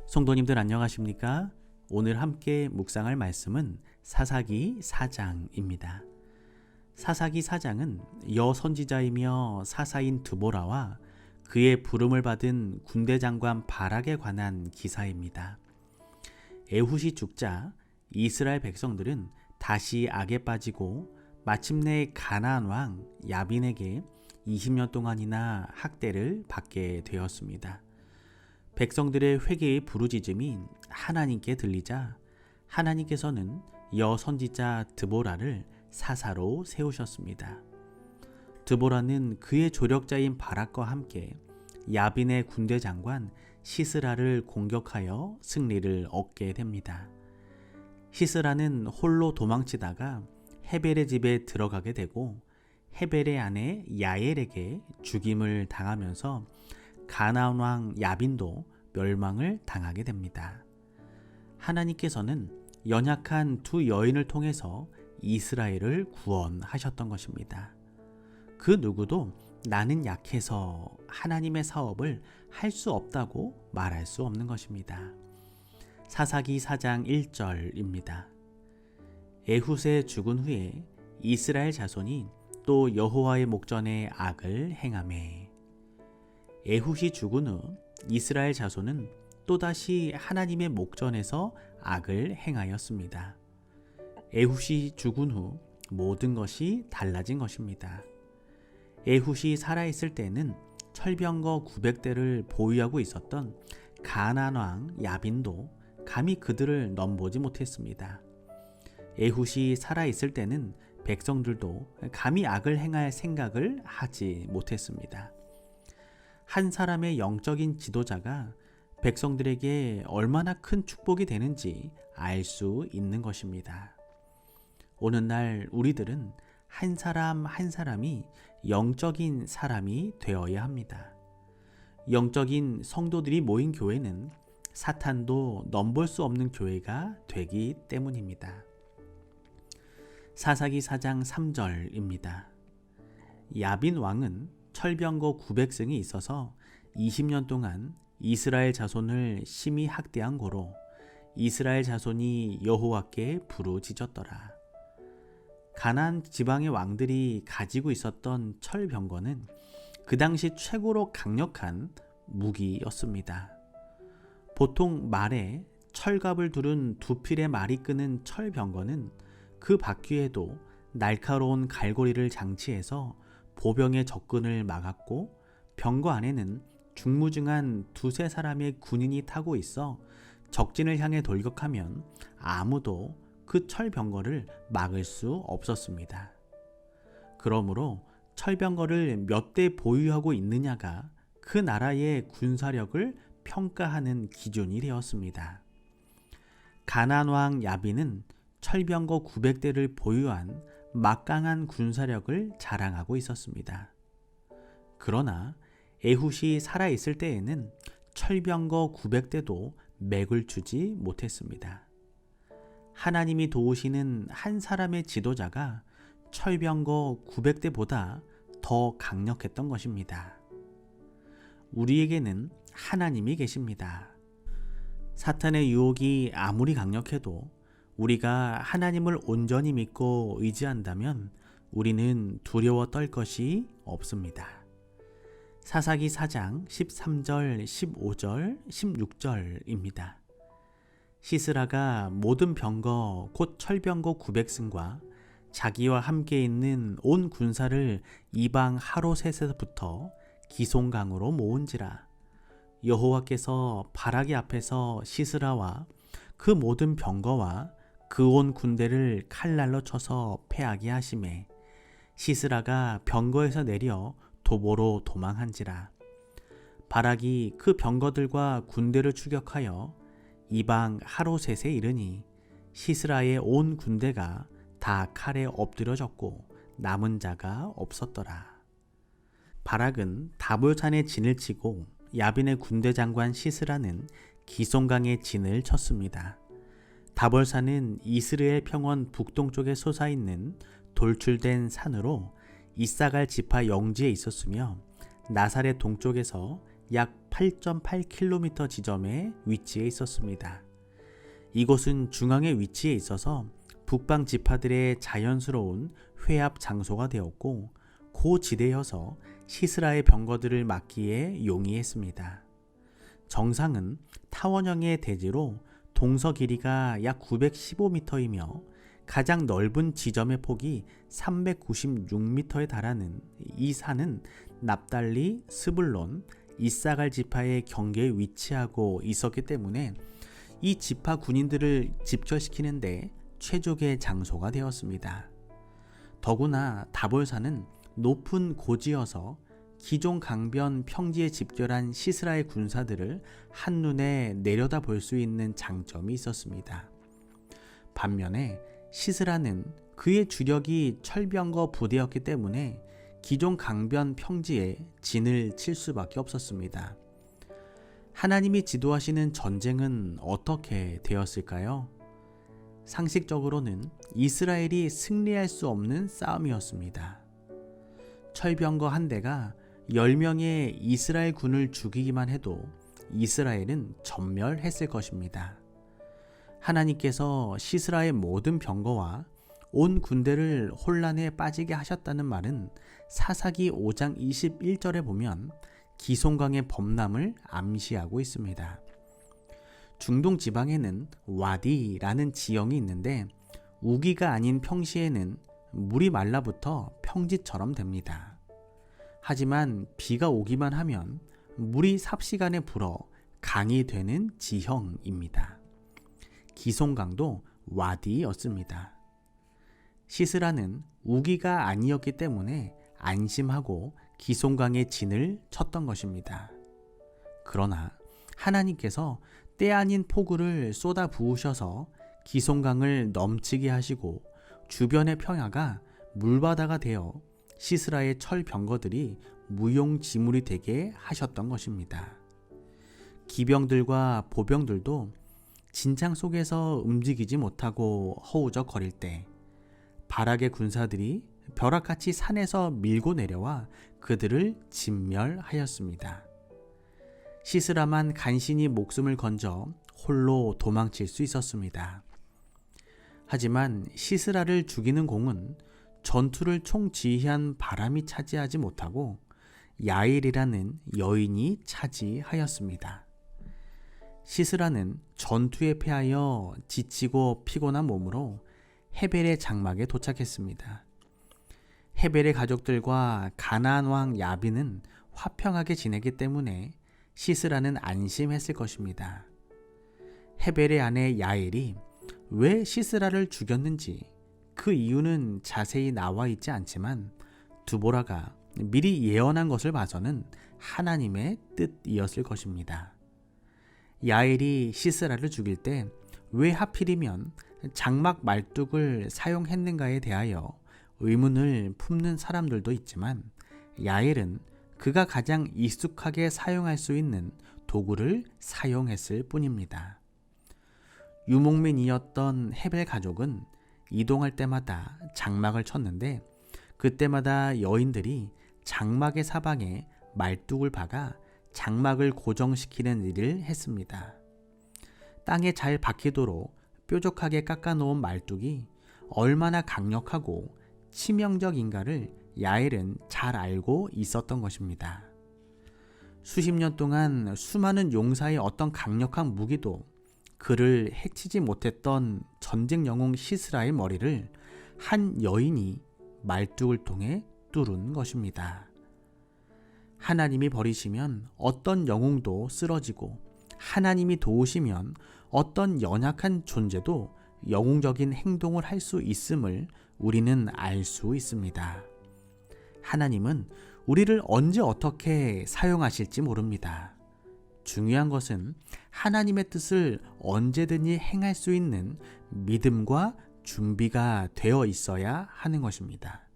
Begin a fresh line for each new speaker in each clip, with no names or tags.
성도님들 안녕하십니까? 오늘 함께 묵상할 말씀은 사사기 4장입니다. 사사기 4장은 여선지자이며 사사인 드보라와 그의 부름을 받은 군대 장관 바락에 관한 기사입니다. 에훗이 죽자 이스라엘 백성들은 다시 악에 빠지고 마침내 가나안 왕 야빈에게 20년 동안이나 학대를 받게 되었습니다. 백성들의 회개의 부르짖음이 하나님께 들리자 하나님께서는 여선지자 드보라를 사사로 세우셨습니다. 드보라는 그의 조력자인 바락과 함께 야빈의 군대 장관 시스라를 공격하여 승리를 얻게 됩니다. 시스라는 홀로 도망치다가 헤벨의 집에 들어가게 되고 헤벨의 아내 야엘에게 죽임을 당하면서 가나안 왕 야빈도 멸망을 당하게 됩니다. 하나님께서는 연약한 두 여인을 통해서 이스라엘을 구원하셨던 것입니다. 그 누구도 나는 약해서 하나님의 사업을 할 수 없다고 말할 수 없는 것입니다. 사사기 4장 1절입니다. 에훗의 죽은 후에 이스라엘 자손이 또 여호와의 목전에 악을 행하매. 에훗이 죽은 후 이스라엘 자손은 또다시 하나님의 목전에서 악을 행하였습니다. 에훗이 죽은 후 모든 것이 달라진 것입니다. 에훗이 살아있을 때는 철병거 900대를 보유하고 있었던 가나안 왕 야빈도 감히 그들을 넘보지 못했습니다. 에훗이 살아있을 때는 백성들도 감히 악을 행할 생각을 하지 못했습니다. 한 사람의 영적인 지도자가 백성들에게 얼마나 큰 축복이 되는지 알 수 있는 것입니다. 오늘날 우리들은 한 사람 한 사람이 영적인 사람이 되어야 합니다. 영적인 성도들이 모인 교회는 사탄도 넘볼 수 없는 교회가 되기 때문입니다. 사사기 4장 3절입니다. 야빈 왕은 철병거 900승이 있어서 20년 동안 이스라엘 자손을 심히 학대한 고로 이스라엘 자손이 여호와께 부르짖었더라. 가나안 지방의 왕들이 가지고 있었던 철병거는 그 당시 최고로 강력한 무기였습니다. 보통 말에 철갑을 두른 두 필의 말이 끄는 철병거는 그 바퀴에도 날카로운 갈고리를 장치해서 보병의 접근을 막았고 병거 안에는 중무중한 두세 사람의 군인이 타고 있어 적진을 향해 돌격하면 아무도 그 철병거를 막을 수 없었습니다. 그러므로 철병거를 몇 대 보유하고 있느냐가 그 나라의 군사력을 평가하는 기준이 되었습니다. 가나안 왕 야빈은 철병거 900대를 보유한 막강한 군사력을 자랑하고 있었습니다. 그러나 에훗이 살아있을 때에는 철병거 900대도 맥을 추지 못했습니다. 하나님이 도우시는 한 사람의 지도자가 철병거 900대보다 더 강력했던 것입니다. 우리에게는 하나님이 계십니다. 사탄의 유혹이 아무리 강력해도 우리가 하나님을 온전히 믿고 의지한다면 우리는 두려워 떨 것이 없습니다. 사사기 4장 13절, 15절, 16절입니다. 시스라가 모든 병거 곧 철병거 900승과 자기와 함께 있는 온 군사를 이방 하로셋에서부터 기송강으로 모은지라. 여호와께서 바락의 앞에서 시스라와 그 모든 병거와 그 온 군대를 칼날로 쳐서 패하게 하시매 시스라가 병거에서 내려 도보로 도망한지라. 바락이 그 병거들과 군대를 추격하여 이방 하로셋에 이르니 시스라의 온 군대가 다 칼에 엎드려졌고 남은 자가 없었더라. 바락은 다볼산에 진을 치고 야빈의 군대 장관 시스라는 기송강에 진을 쳤습니다. 다볼산은 이스라엘 평원 북동쪽에 솟아있는 돌출된 산으로 이사갈 지파 영지에 있었으며 나사렛 동쪽에서 약 8.8km 지점에 위치해 있었습니다. 이곳은 중앙에 위치해 있어서 북방 지파들의 자연스러운 회합 장소가 되었고 고지대여서 시스라의 병거들을 막기에 용이했습니다. 정상은 타원형의 대지로 동서 길이가 약 915m이며 가장 넓은 지점의 폭이 396m에 달하는 이 산은 납달리, 스불론, 이사갈 지파의 경계에 위치하고 있었기 때문에 이 지파 군인들을 집결시키는데 최적의 장소가 되었습니다. 더구나 다볼산은 높은 고지여서 기존 강변 평지에 집결한 시스라의 군사들을 한눈에 내려다볼 수 있는 장점이 있었습니다. 반면에 시스라는 그의 주력이 철병거 부대였기 때문에 기존 강변 평지에 진을 칠 수밖에 없었습니다. 하나님이 지도하시는 전쟁은 어떻게 되었을까요? 상식적으로는 이스라엘이 승리할 수 없는 싸움이었습니다. 철병거 한 대가 10명의 이스라엘 군을 죽이기만 해도 이스라엘은 전멸했을 것입니다. 하나님께서 시스라의 모든 병거와 온 군대를 혼란에 빠지게 하셨다는 말은 사사기 5장 21절에 보면 기송강의 범람을 암시하고 있습니다. 중동 지방에는 와디라는 지형이 있는데 우기가 아닌 평시에는 물이 말라붙어 평지처럼 됩니다. 하지만 비가 오기만 하면 물이 삽시간에 불어 강이 되는 지형입니다. 기송강도 와디였습니다. 시스라는 우기가 아니었기 때문에 안심하고 기송강의 진을 쳤던 것입니다. 그러나 하나님께서 때 아닌 폭우를 쏟아 부으셔서 기송강을 넘치게 하시고 주변의 평야가 물바다가 되어 시스라의 철 병거들이 무용지물이 되게 하셨던 것입니다. 기병들과 보병들도 진창 속에서 움직이지 못하고 허우적거릴 때 바락의 군사들이 벼락같이 산에서 밀고 내려와 그들을 진멸하였습니다. 시스라만 간신히 목숨을 건져 홀로 도망칠 수 있었습니다. 하지만 시스라를 죽이는 공은 전투를 총지휘한 바람이 차지하지 못하고 야일이라는 여인이 차지하였습니다. 시스라는 전투에 패하여 지치고 피곤한 몸으로 헤벨의 장막에 도착했습니다. 헤벨의 가족들과 가나안 왕 야빈은 화평하게 지내기 때문에 시스라는 안심했을 것입니다. 헤벨의 아내 야엘이 왜 시스라를 죽였는지 그 이유는 자세히 나와 있지 않지만 두보라가 미리 예언한 것을 봐서는 하나님의 뜻이었을 것입니다. 야엘이 시스라를 죽일 때 왜 하필이면 장막 말뚝을 사용했는가에 대하여 의문을 품는 사람들도 있지만 야엘은 그가 가장 익숙하게 사용할 수 있는 도구를 사용했을 뿐입니다. 유목민이었던 헤벨 가족은 이동할 때마다 장막을 쳤는데 그때마다 여인들이 장막의 사방에 말뚝을 박아 장막을 고정시키는 일을 했습니다. 땅에 잘 박히도록 뾰족하게 깎아놓은 말뚝이 얼마나 강력하고 치명적인가를 야엘은 잘 알고 있었던 것입니다. 수십 년 동안 수많은 용사의 어떤 강력한 무기도 그를 해치지 못했던 전쟁 영웅 시스라의 머리를 한 여인이 말뚝을 통해 뚫은 것입니다. 하나님이 버리시면 어떤 영웅도 쓰러지고 하나님이 도우시면 어떤 연약한 존재도 영웅적인 행동을 할 수 있음을 우리는 알 수 있습니다. 하나님은 우리를 언제 어떻게 사용하실지 모릅니다. 중요한 것은 하나님의 뜻을 언제든지 행할 수 있는 믿음과 준비가 되어 있어야 하는 것입니다.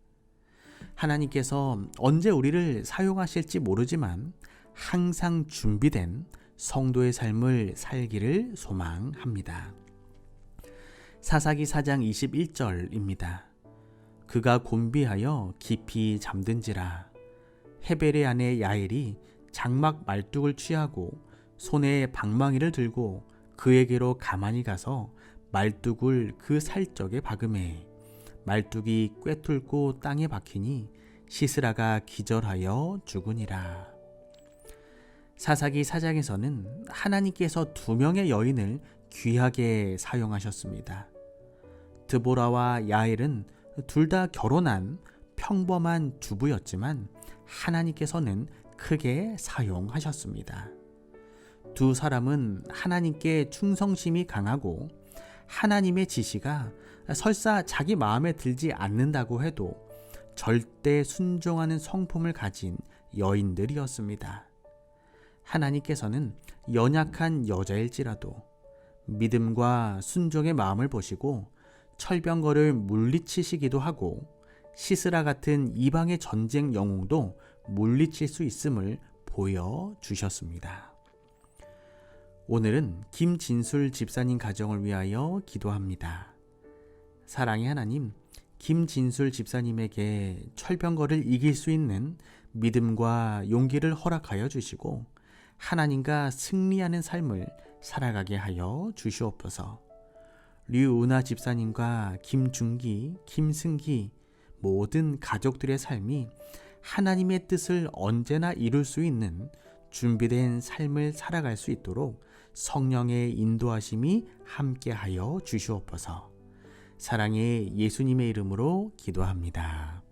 하나님께서 언제 우리를 사용하실지 모르지만 항상 준비된 성도의 삶을 살기를 소망합니다. 사사기 4장 21절입니다. 그가 곤비하여 깊이 잠든지라 헤벨의 아내 야엘이 장막 말뚝을 취하고 손에 방망이를 들고 그에게로 가만히 가서 말뚝을 그 살적에 박음해 말뚝이 꿰뚫고 땅에 박히니 시스라가 기절하여 죽으니라. 사사기 4장에서는 하나님께서 2명의 여인을 귀하게 사용하셨습니다. 드보라와 야엘은 둘 다 결혼한 평범한 주부였지만 하나님께서는 크게 사용하셨습니다. 두 사람은 하나님께 충성심이 강하고 하나님의 지시가 설사 자기 마음에 들지 않는다고 해도 절대 순종하는 성품을 가진 여인들이었습니다. 하나님께서는 연약한 여자일지라도 믿음과 순종의 마음을 보시고 철병거를 물리치시기도 하고 시스라 같은 이방의 전쟁 영웅도 물리칠 수 있음을 보여주셨습니다. 오늘은 김진술 집사님 가정을 위하여 기도합니다. 사랑의 하나님, 김진술 집사님에게 철병거를 이길 수 있는 믿음과 용기를 허락하여 주시고 하나님과 승리하는 삶을 살아가게 하여 주시옵소서. 류은하 집사님과 김중기, 김승기 모든 가족들의 삶이 하나님의 뜻을 언제나 이룰 수 있는 준비된 삶을 살아갈 수 있도록 성령의 인도하심이 함께하여 주시옵소서. 사랑의 예수님의 이름으로 기도합니다.